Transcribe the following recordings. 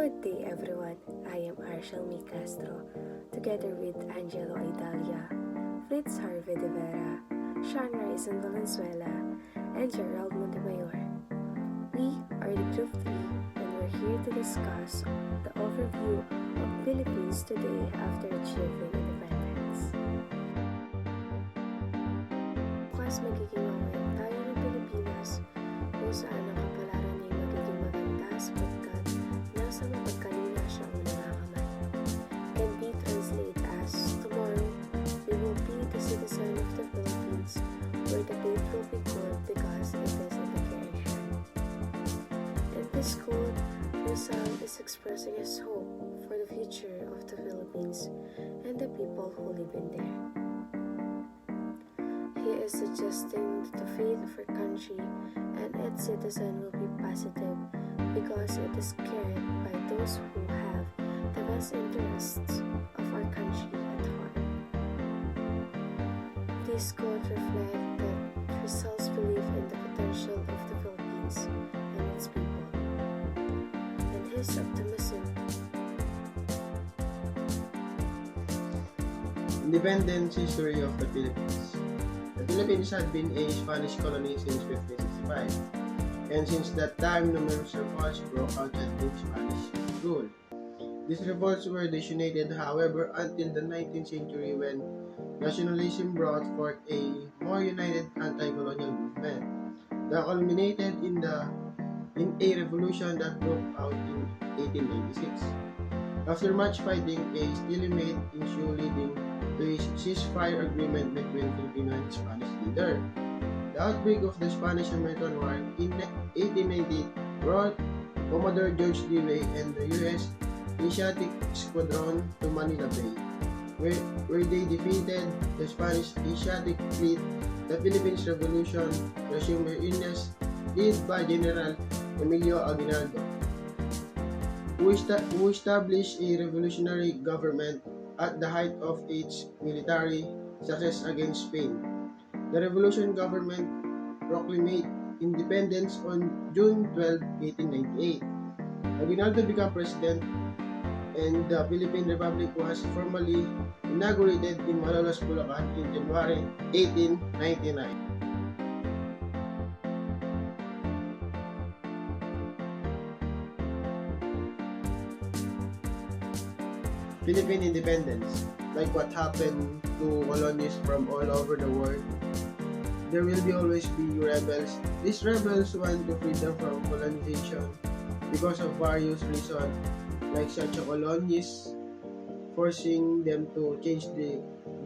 Good day everyone, I am Arshel Castro, together with Angelo Idalia, Fritz Harvey de Vera, Sean Rison Valenzuela, and Gerald Montemayor. We are the Group 3 and we're here to discuss the overview of Philippines today after achieving independence. Bukas magiging aware tayo ng Pilipinas kung saan ang kapalaran niya magiging maganda sapagkat nasa mapagkalina siya ang nakakamay. Can be translated as, tomorrow, we will be the citizen of the Philippines, where the date will be good because it is in the care hand. In this quote, Rizal is expressing his hope for the future of the Philippines and the people who live in there. He is suggesting that the fate of our country and its citizens will be positive because it is cared by those who have the best interests of our country at heart. This quote reflects that Rizal's belief in the potential of the Philippines and its people, and his optimism. Independence history of the Philippines. The Philippines had been a Spanish colony since 1565, and since that time numerous revolts broke out against Spanish rule. These revolts were disunited, however, until the 19th century when nationalism brought forth a more united anti-colonial movement that culminated in a revolution that broke out in 1896. After much fighting, a stalemate ensued leading to a ceasefire agreement between Filipino and Spanish leader. The outbreak of the Spanish-American War in 1890 brought Commodore George Dewey and the U.S. Asiatic Squadron to Manila Bay, where they defeated the Spanish Asiatic fleet. The Philippines Revolution resumed illness led by General Emilio Aguinaldo, who established a revolutionary government at the height of its military success against Spain. The revolution government proclaimed independence on June 12, 1898. Aguinaldo became president, and the Philippine Republic was formally inaugurated in Malolos, Bulacan in January 1899. Philippine independence, like what happened to colonies from all over the world, there will always be rebels. These rebels want to freedom from colonization because of various reasons, like such a colonies forcing them to change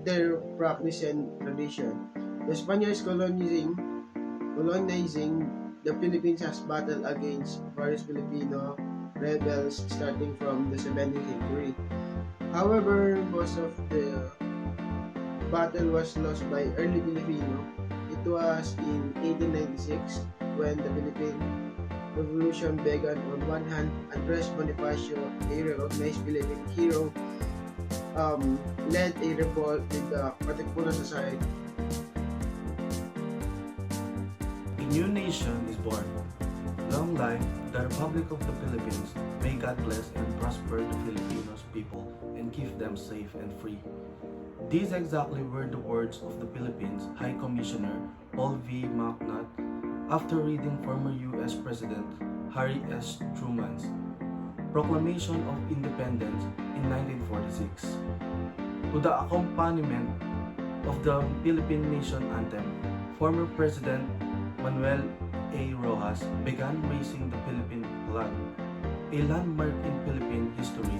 their practice and tradition. The Spaniards colonizing the Philippines has battled against various Filipino rebels starting from the 17th century. However, most of the battle was lost by early Filipino. It was in 1896 when the Philippine Revolution began. On one hand, Andres Bonifacio, a recognized Philippine hero, led a revolt with the Katipunan Society. A new nation is born. Long life, the Republic of the Philippines. May God bless and prosper the Filipinos people and keep them safe and free. These exactly were the words of the Philippines High Commissioner Paul V. McNutt after reading former U.S. President Harry S. Truman's Proclamation of Independence in 1946. To the accompaniment of the Philippine Nation Anthem, former President Manuel A. Rojas began raising the Philippine flag, a landmark in Philippine history,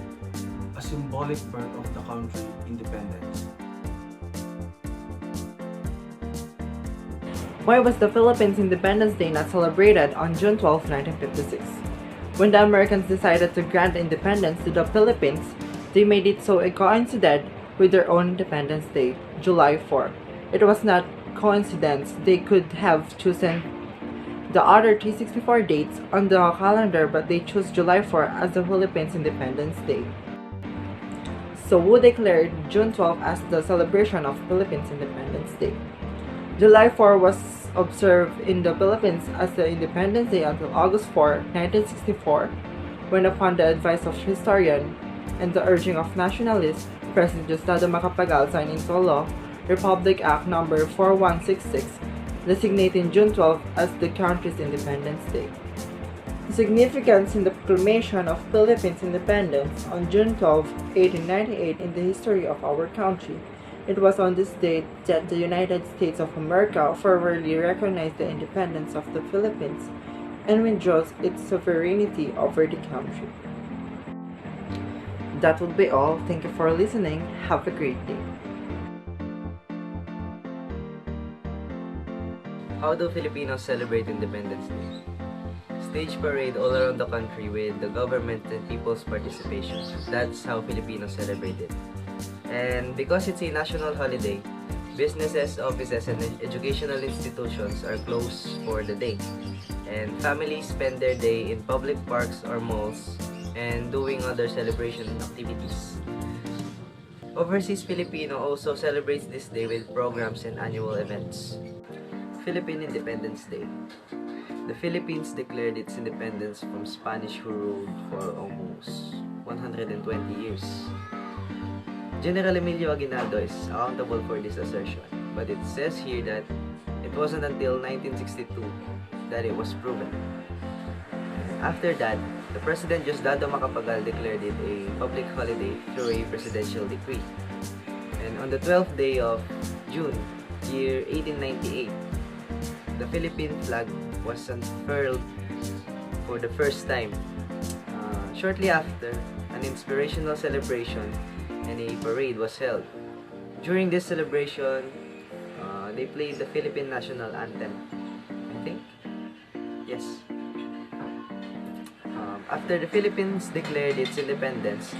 a symbolic birth of the country independence. Why was the Philippines Independence Day not celebrated on June 12, 1956? When the Americans decided to grant independence to the Philippines, they made it so it coincided with their own Independence Day, July 4. It was not coincidence. They could have chosen the other 364 dates on the calendar, but they chose July 4 as the Philippines Independence Day. So who declared June 12 as the celebration of Philippines Independence Day? July 4 was observed in the Philippines as the Independence Day until August 4, 1964, when upon the advice of historian and the urging of nationalists, President Diosdado Macapagal signed into law Republic Act No. 4166, designating June 12 as the country's Independence Day. The significance in the proclamation of Philippines independence on June 12, 1898 in the history of our country. It was on this date that the United States of America formally recognized the independence of the Philippines and withdraws its sovereignty over the country. That would be all. Thank you for listening. Have a great day. How do Filipinos celebrate Independence Day? Stage parade all around the country with the government and people's participation. That's how Filipinos celebrate it. And because it's a national holiday, businesses, offices, and educational institutions are closed for the day. And families spend their day in public parks or malls and doing other celebration activities. Overseas Filipino also celebrates this day with programs and annual events. Philippine Independence Day. The Philippines declared its independence from Spanish who ruled for almost 120 years. General Emilio Aguinaldo is accountable for this assertion, but it says here that it wasn't until 1962 that it was proven. After that, the President Diosdado Macapagal declared it a public holiday through a presidential decree. And on the 12th day of June, year 1898, the Philippine flag was unfurled for the first time. Shortly after, an inspirational celebration and a parade was held. During this celebration, they played the Philippine national anthem, I think. Yes. After the Philippines declared its independence,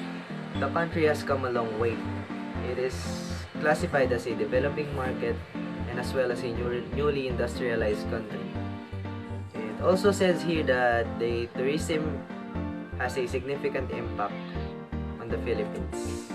the country has come a long way. It is classified as a developing market and as well as a newly industrialized country. It also says here that the tourism has a significant impact on the Philippines.